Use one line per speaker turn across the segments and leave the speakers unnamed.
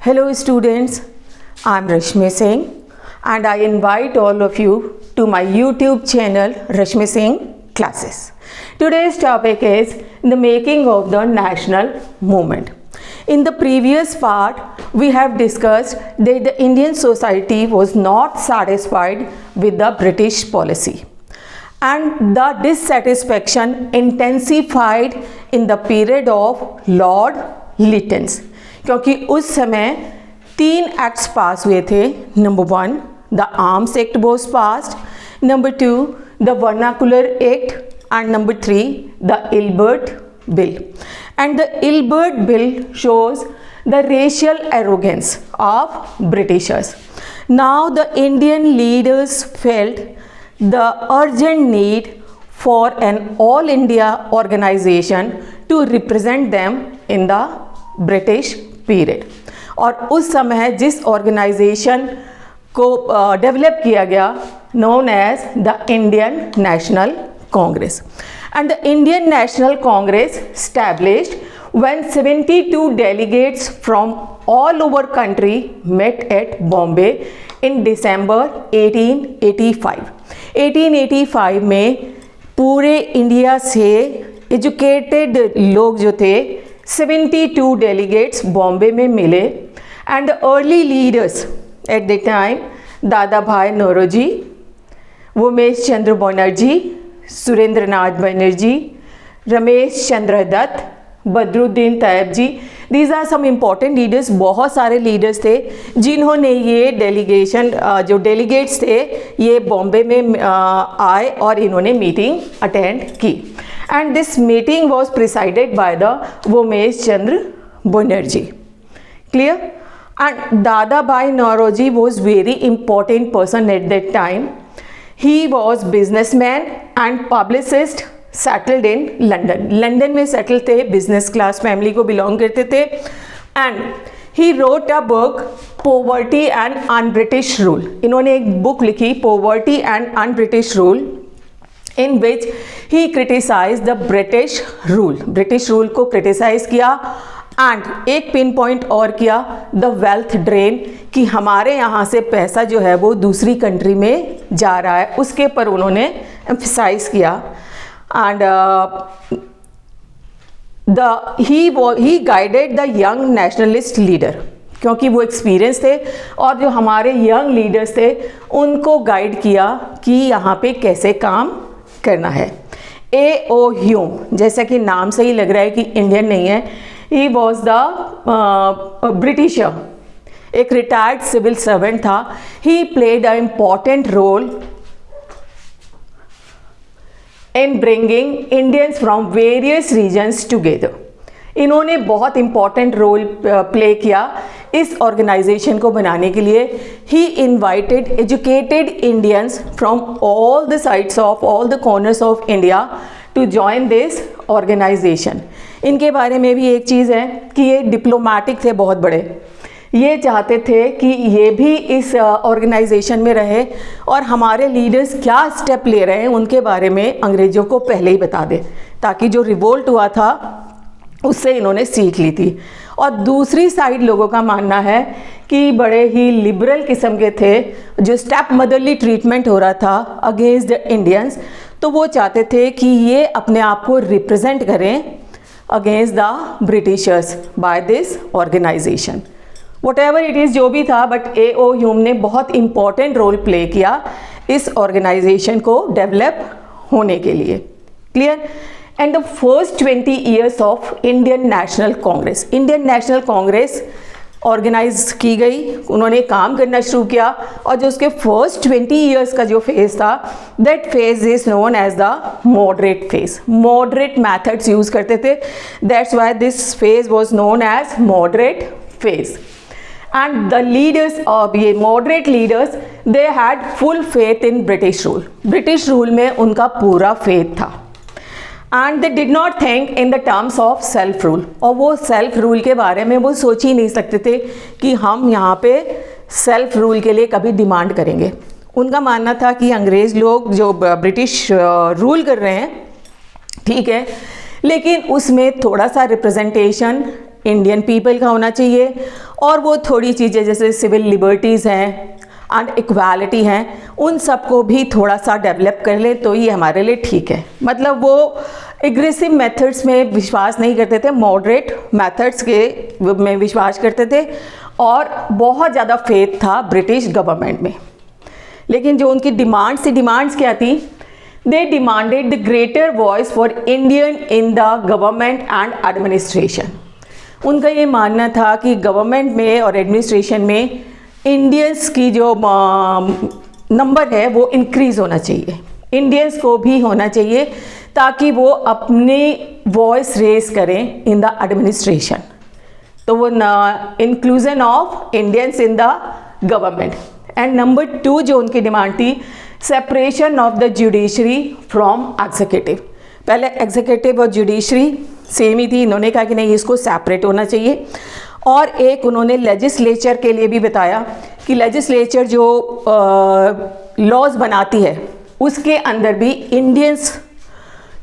Hello students, I am Rashmi Singh and I invite all of you to my YouTube channel Rashmi Singh Classes. Today's topic is the making of the national movement. In the previous part, we have discussed that the Indian society was not satisfied with the British policy and the dissatisfaction intensified in the period of Lord Lytton's. क्योंकि उस समय 3 acts पास हुए थे. Number 1 the arms act was passed, number 2 the vernacular act and number 3 the Ilbert bill. And the Ilbert bill shows the racial arrogance of Britishers. Now the Indian leaders felt the urgent need for an all India organization to represent them in the British period. और उस समय जिस organisation को develop किया गया known as the Indian National Congress. And the Indian National Congress established when 72 delegates from all over country met at Bombay in December 1885. 1885 में पूरे India से एजुकेटेड लोग जो थे 72 डेलीगेट्स बॉम्बे में मिले. And early leaders at the time Dadabhai Naoroji, Umesh Chandra Banerjee, Surendranath Banerjee, Ramesh Chandra Dutt, Badruddin Tyabji. These are some important leaders. बहुत सारे लीडर्स थे जिन्होंने ये डेलीगेशन जो डेलीगेट्स थे ये बॉम्बे में आए और इन्होंने मीटिंग अटेंड की. And this meeting was presided by the Umesh Chandra Banerjee. Clear? And Dadabhai Naoroji was very important person at that time. He was businessman and publicist settled in London. London में सेटल थे, बिजनेस क्लास फैमिली को belong करते थे. And he wrote a book poverty and un British rule. इन्होंने एक book लिखी poverty and un British rule in which he criticise the British rule. British rule को क्रिटिसाइज किया एंड एक pin point और किया द वेल्थ ड्रेन, कि हमारे यहाँ से पैसा जो है वो दूसरी कंट्री में जा रहा है, उसके ऊपर उन्होंने एम्फसाइज किया. And he guided the young nationalist leader, क्योंकि वो एक्सपीरियंस थे और जो हमारे यंग लीडर्स थे उनको गाइड किया कि यहाँ पे कैसे काम करना है. A.O. ह्यूम, जैसा कि नाम से ही लग रहा है कि इंडियन नहीं है, he was the ब्रिटिशर, एक रिटायर्ड सिविल सर्वेंट था. he played an important role in bringing Indians from various regions together. इन्होंने बहुत इंपॉर्टेंट रोल प्ले किया इस ऑर्गेनाइजेशन को बनाने के लिए. He invited educated Indians from all the sides of all the corners of India to join this organisation. इनके बारे में भी एक चीज़ है कि ये डिप्लोमेटिक थे बहुत बड़े. ये चाहते थे कि ये भी इस ऑर्गेनाइजेशन में रहे और हमारे लीडर्स क्या स्टेप ले रहे हैं उनके बारे में अंग्रेज़ों को पहले ही बता दें, ताकि जो रिवोल्ट हुआ था उससे इन्होंने सीख ली थी. और दूसरी साइड लोगों का मानना है कि बड़े ही लिबरल किस्म के थे. जो स्टेप मदरली ट्रीटमेंट हो रहा था अगेंस्ट द इंडियंस, तो वो चाहते थे कि ये अपने आप को रिप्रेजेंट करें against the Britishers by this organisation. Whatever it is, जो भी था, बट A.O. ह्यूम ने बहुत इंपॉर्टेंट रोल प्ले किया इस ऑर्गेनाइजेशन को डेवलप होने के लिए. Clear? And the first 20 years of Indian National Congress. Indian National Congress organise की गई, उन्होंने काम करना शुरू किया और जो उसके फर्स्ट 20 ईयर्स का जो फेज़ था, that phase is known as the moderate phase. Moderate methods use करते थे, that's why this phase was known as moderate phase. And the leaders of ये moderate leaders, they had full faith in British rule. British rule में उनका पूरा faith था. And they did not think in the terms of self rule. और वो self rule के बारे में वो सोच ही नहीं सकते थे कि हम यहाँ पे self rule के लिए कभी डिमांड करेंगे. उनका मानना था कि अंग्रेज़ लोग जो ब्रिटिश रूल कर रहे हैं ठीक है, लेकिन उसमें थोड़ा सा रिप्रेजेंटेशन इंडियन पीपल का होना चाहिए, और वो थोड़ी चीज़ें जैसे सिविल लिबर्टीज़ हैं एंड इक्वालिटी हैं, उन सबको भी थोड़ा सा डेवलप कर ले तो ये हमारे लिए ठीक है। मतलब वो एग्रेसिव मेथड्स में विश्वास नहीं करते थे, मॉडरेट मेथड्स के में विश्वास करते थे, और बहुत ज़्यादा फेथ था ब्रिटिश गवर्नमेंट में। लेकिन जो उनकी डिमांड्स क्या थी, they demanded the greater voice for Indian in the government and administration. उनका ये मानना था कि गवर्नमेंट में और एडमिनिस्ट्रेशन में इंडियंस की जो नंबर है वो इंक्रीज़ होना चाहिए, इंडियंस को भी होना चाहिए, ताकि वो अपनी वॉइस रेज करें इन द एडमिनिस्ट्रेशन। तो वो inclusion of Indians in the government. And number 2 जो उनकी डिमांड थी, separation of the judiciary from executive. पहले एग्जीक्यूटिव और जुडिशरी सेम ही थी, इन्होंने कहा कि नहीं इसको सेपरेट होना चाहिए। और एक उन्होंने लेजिस्लेचर के लिए भी बताया कि लेजिस्लेचर जो लॉज बनाती है उसके अंदर भी इंडियंस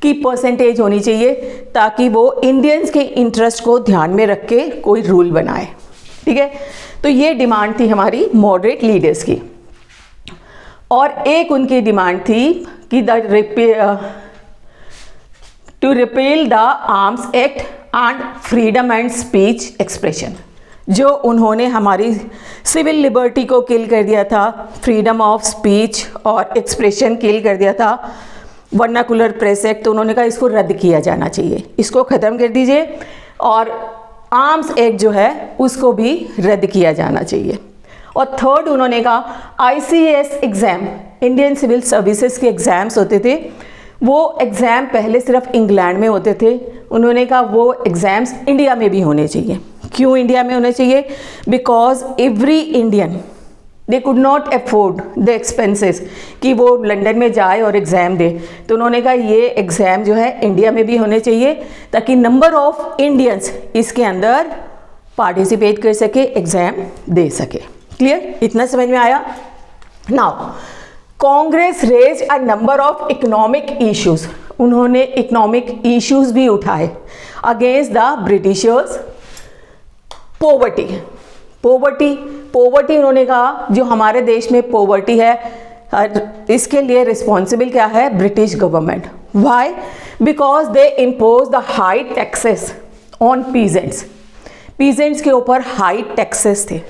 की परसेंटेज होनी चाहिए, ताकि वो इंडियंस के इंटरेस्ट को ध्यान में रख के कोई रूल बनाए। ठीक है, तो ये डिमांड थी हमारी मॉडरेट लीडर्स की। और एक उनकी डिमांड थी कि to repeal the arms act and freedom and speech expression. जो उन्होंने हमारी सिविल लिबर्टी को किल कर दिया था, फ्रीडम ऑफ स्पीच और एक्सप्रेशन किल कर दिया था, वर्नाकुलर प्रेस एक्ट, तो उन्होंने कहा इसको रद्द किया जाना चाहिए, इसको ख़त्म कर दीजिए, और आर्म्स एक्ट जो है उसको भी रद्द किया जाना चाहिए। और थर्ड उन्होंने कहा ICS exam, Indian civil services के एग्ज़ाम्स होते थे, वो एग्ज़ाम पहले सिर्फ इंग्लैंड में होते थे, उन्होंने कहा वो एग्ज़ाम्स इंडिया में भी होने चाहिए। क्यों इंडिया में होने चाहिए? Because every Indian they could not afford the expenses कि वो लंदन में जाए और एग्ज़ाम दे, तो उन्होंने कहा ये एग्ज़ाम जो है इंडिया में भी होने चाहिए, ताकि नंबर ऑफ इंडियंस इसके अंदर पार्टिसिपेट कर सके, एग्ज़ाम दे सके। क्लियर? इतना समझ में आया? Now Congress raise a number of economic issues, उन्होंने इकोनॉमिक इश्यूज भी उठाए अगेंस्ट द ब्रिटिशर्स। पोवर्टी उन्होंने कहा जो हमारे देश में पोवर्टी है, इसके लिए रिस्पॉन्सिबल क्या है? British government. Why? Because they impose the high taxes on peasants के ऊपर हाई टैक्सेस थे,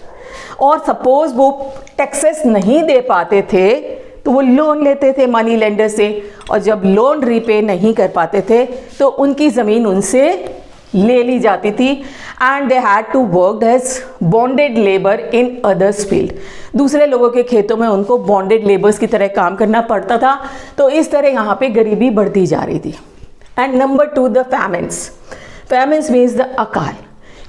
और सपोज वो टैक्सेस नहीं दे पाते थे तो वो लोन लेते थे मनी लेंडर से, और जब लोन रीपे नहीं कर पाते थे तो उनकी ज़मीन उनसे ले ली जाती थी, and they had to work as bonded labour in others field. दूसरे लोगों के खेतों में उनको बॉन्डेड लेबर्स की तरह काम करना पड़ता था, तो इस तरह यहाँ पे गरीबी बढ़ती जा रही थी। And number 2 the famines means the अकाल,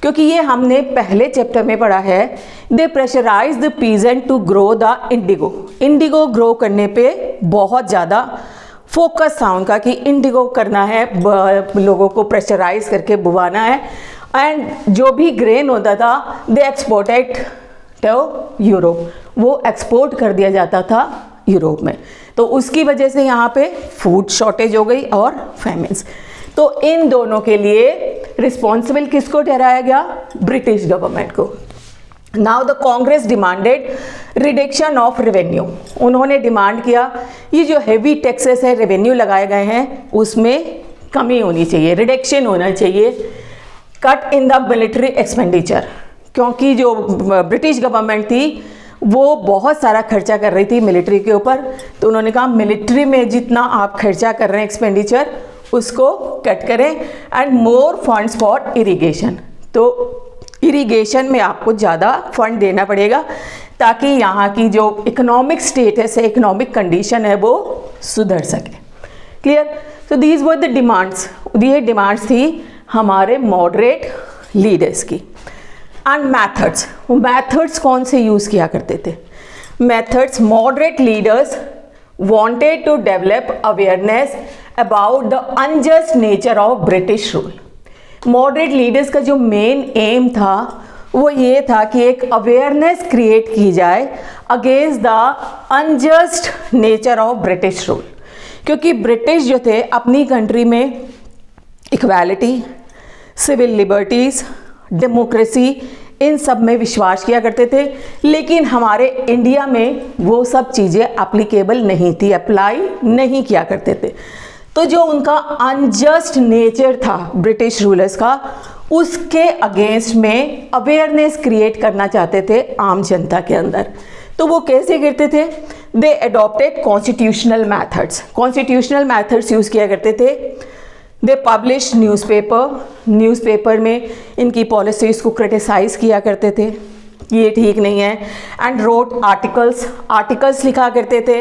क्योंकि ये हमने पहले चैप्टर में पढ़ा है, they pressurise the peasant to grow the indigo grow करने पे बहुत ज़्यादा फोकस था उनका कि इंडिगो करना है, लोगों को प्रेशराइज करके बुवाना है, एंड जो भी ग्रेन होता था दे एक्सपोर्टेड टू यूरोप, वो एक्सपोर्ट कर दिया जाता था यूरोप में, तो उसकी वजह से यहाँ पे फूड शॉर्टेज हो गई और फैमिन्स। तो इन दोनों के लिए रिस्पॉन्सिबल किसको ठहराया गया? ब्रिटिश गवर्नमेंट को। Now the Congress demanded reduction of revenue, उन्होंने डिमांड किया ये जो हेवी टैक्सेस है, रेवेन्यू लगाए गए हैं, उसमें कमी होनी चाहिए, रिडक्शन होना चाहिए। Cut in the military expenditure, क्योंकि जो ब्रिटिश गवर्नमेंट थी वो बहुत सारा खर्चा कर रही थी मिलिट्री के ऊपर, तो उन्होंने कहा मिलिट्री में जितना आप खर्चा कर रहे हैं एक्सपेंडिचर उसको कट करें, and more funds for irrigation, तो इरिगेशन में आपको ज़्यादा फंड देना पड़ेगा ताकि यहाँ की जो इकोनॉमिक स्टेटस है, इकोनॉमिक कंडीशन है, वो सुधर सके। क्लियर? तो दीज वर द डिमांड्स, ये डिमांड्स थी हमारे मॉडरेट लीडर्स की। एंड मैथड्स कौन से यूज़ किया करते थे? Methods, moderate leaders wanted to develop awareness about the unjust nature of British rule. Moderate leaders का जो मेन एम था वो ये था कि एक अवेयरनेस क्रिएट की जाए against the unjust nature of British rule, क्योंकि ब्रिटिश जो थे अपनी कंट्री में इक्वालिटी, सिविल लिबर्टीज़, डेमोक्रेसी, इन सब में विश्वास किया करते थे। लेकिन हमारे इंडिया में वो सब चीज़ें एप्लीकेबल नहीं थी, अप्लाई नहीं किया करते थे। तो जो उनका अनजस्ट नेचर था ब्रिटिश रूलर्स का, उसके अगेंस्ट में अवेयरनेस क्रिएट करना चाहते थे आम जनता के अंदर। तो वो कैसे करते थे? They adopted constitutional methods, constitutional methods use किया करते थे। दे पब्लिश न्यूज़पेपर में इनकी पॉलिसीज़ को क्रिटिसाइज़ किया करते थे, ये ठीक नहीं है। एंड रोट आर्टिकल्स लिखा करते थे,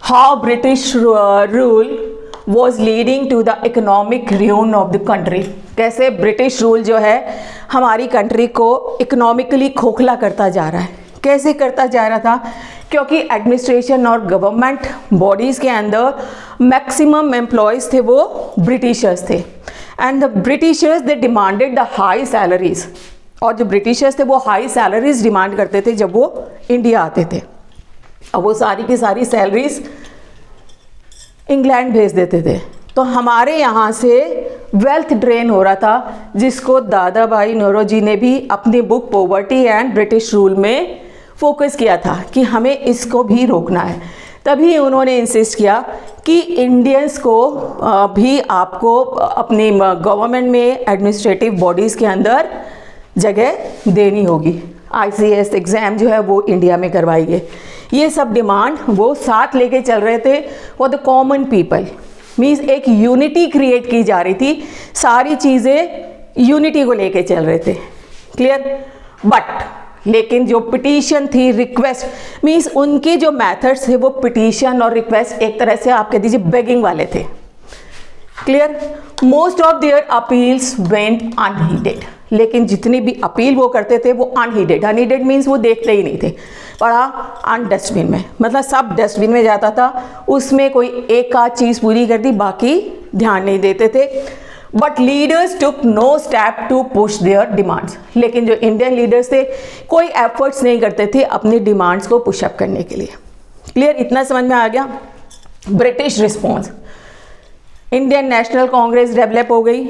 how British rule was leading to the economic ruin of the country, कैसे ब्रिटिश रूल जो है हमारी कंट्री को इकोनॉमिकली खोखला करता जा रहा है। कैसे करता जा रहा था? क्योंकि एडमिनिस्ट्रेशन और गवर्नमेंट बॉडीज़ के अंदर मैक्सिमम एम्प्लॉयज़ थे वो ब्रिटिशर्स थे। And the Britishers they demanded the high salaries, और जो ब्रिटिशर्स थे वो हाई सैलरीज डिमांड करते थे जब वो इंडिया आते थे। अब वो सारी की सारी सैलरीज इंग्लैंड भेज देते थे। तो हमारे यहाँ से वेल्थ ड्रेन हो रहा था, जिसको दादा भाई नौरोजी ने भी अपनी book poverty and British rule में फोकस किया था कि हमें इसको भी रोकना है। तभी उन्होंने इंसिस्ट किया कि इंडियंस को भी आपको अपनी गवर्नमेंट में एडमिनिस्ट्रेटिव बॉडीज़ के अंदर जगह देनी होगी। ICS एग्ज़ाम जो है वो इंडिया में करवाइए। ये सब डिमांड वो साथ लेके चल रहे थे for the common people. Means एक यूनिटी क्रिएट की जा रही थी, सारी चीज़ें यूनिटी को लेके चल रहे थे। क्लियर? बट लेकिन जो पिटीशन थी, रिक्वेस्ट, मीन्स उनके जो मेथड्स थे वो पिटीशन और रिक्वेस्ट, एक तरह से आप कह दीजिए बेगिंग वाले थे। Clear? Most of their appeals went unheeded, लेकिन जितनी भी अपील वो करते थे वो अनहीडेड। अनहीडेड मीन्स वो देखते ही नहीं थे, पड़ा अन डस्टबिन में, मतलब सब डस्टबिन में जाता था, उसमें कोई एक आध चीज़ पूरी कर दी, बाकी ध्यान नहीं देते थे। But leaders took no step to push their demands, लेकिन जो इंडियन लीडर्स थे कोई एफर्ट्स नहीं करते थे अपनी डिमांड्स को पुशअप करने के लिए। क्लियर? इतना समझ में आ गया? British response, Indian National Congress develop हो गई,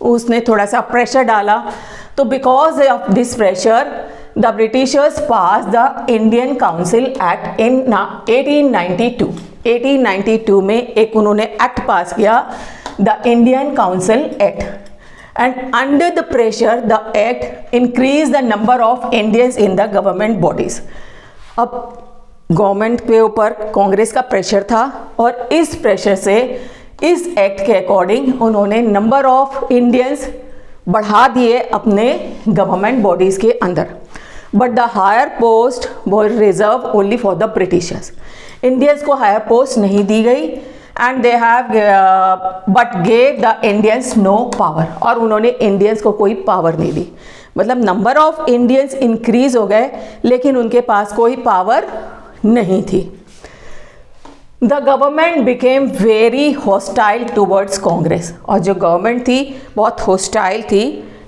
उसने थोड़ा सा प्रेशर डाला। तो because of this pressure the Britishers pass the Indian council act in 1892। 1892 में एक उन्होंने एक्ट पास किया, the Indian council act, and under the pressure the act increase the number of Indians in the government bodies. अब government के ऊपर कांग्रेस का pressure था, और इस प्रेशर से इस एक्ट के अकॉर्डिंग उन्होंने नंबर ऑफ इंडियंस बढ़ा दिए अपने गवर्नमेंट बॉडीज़ के अंदर। But the higher post was reserve only for the Britishers. Indians को हायर पोस्ट नहीं दी गई, and they have but gave the Indians no power, और उन्होंने इंडियंस को कोई पावर नहीं दी। मतलब नंबर ऑफ इंडियंस इंक्रीज हो गए, लेकिन उनके पास कोई पावर नहीं थी। The government became very hostile towards Congress, और जो गवर्नमेंट थी बहुत हॉस्टाइल थी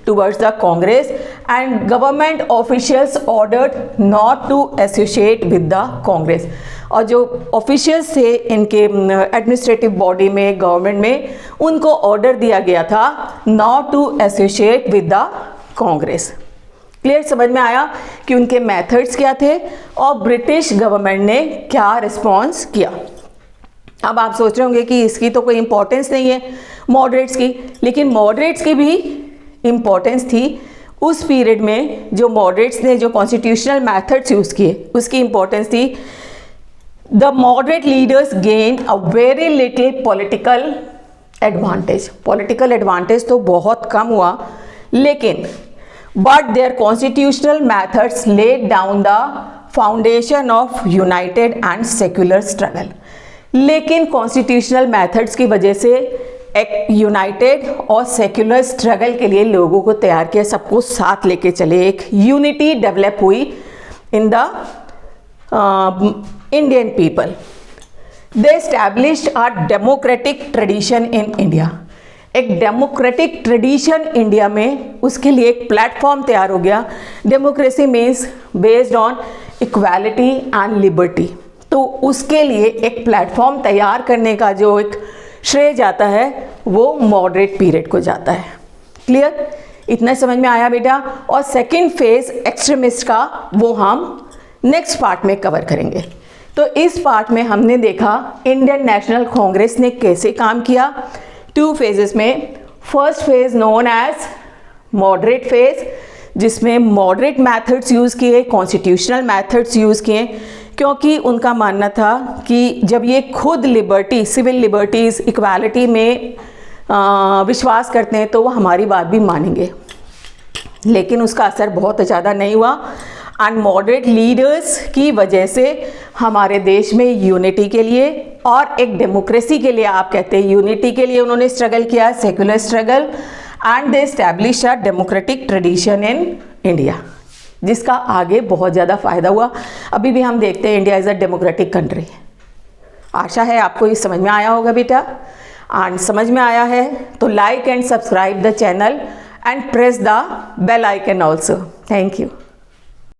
towards the Congress, and government officials ordered not to associate with the Congress. और जो ऑफिशियल्स थे इनके एडमिनिस्ट्रेटिव बॉडी में, गवर्नमेंट में, उनको ऑर्डर दिया गया था not to associate with the Congress. Clear? समझ में आया कि उनके मेथड्स क्या थे और ब्रिटिश गवर्नमेंट ने क्या रिस्पॉन्स किया। अब आप सोच रहे होंगे कि इसकी तो कोई इंपॉर्टेंस नहीं है मॉडरेट्स की, लेकिन मॉडरेट्स की भी इम्पॉर्टेंस थी उस पीरियड में। जो मॉडरेट्स ने जो कॉन्स्टिट्यूशनल मेथड्स यूज़ किए उसकी इम्पॉर्टेंस थी। The moderate leaders gain a very little political advantage. Political advantage तो बहुत कम हुआ, लेकिन but their constitutional methods laid down the foundation of united and secular struggle. लेकिन कॉन्स्टिट्यूशनल मेथड्स की वजह से एक यूनाइटेड और सेक्युलर स्ट्रगल के लिए लोगों को तैयार किया, सबको साथ लेके चले, एक यूनिटी डेवलप हुई in the Indian people. They established a democratic tradition in India. एक डेमोक्रेटिक ट्रेडिशन इंडिया में, उसके लिए एक प्लेटफॉर्म तैयार हो गया। Democracy means based on equality and liberty. तो उसके लिए एक प्लेटफॉर्म तैयार करने का जो एक श्रेय जाता है वो मॉडरेट पीरियड को जाता है। क्लियर? इतना समझ में आया बेटा। और सेकंड फेज एक्सट्रीमिस्ट का वो हम नेक्स्ट पार्ट में कवर करेंगे। तो इस पार्ट में हमने देखा इंडियन नेशनल कांग्रेस ने कैसे काम किया 2 फेजेस में। First phase known as moderate phase, जिसमें मॉडरेट मेथड्स यूज़ किए, कॉन्स्टिट्यूशनल मेथड्स यूज़ किए, क्योंकि उनका मानना था कि जब ये खुद लिबर्टी, सिविल लिबर्टीज़, इक्वालिटी में विश्वास करते हैं तो वो हमारी बात भी मानेंगे। लेकिन उसका असर बहुत ज़्यादा नहीं हुआ। अनमॉडरेट लीडर्स की वजह से हमारे देश में यूनिटी के लिए और एक डेमोक्रेसी के लिए, आप कहते हैं यूनिटी के लिए उन्होंने स्ट्रगल किया, secular struggle, and they establish a democratic tradition in India, जिसका आगे बहुत ज़्यादा फ़ायदा हुआ। अभी भी हम देखते हैं India is a democratic country. आशा है आपको ये समझ में आया होगा बेटा। एंड समझ में आया है तो like and subscribe the channel and press the bell icon also. Thank you.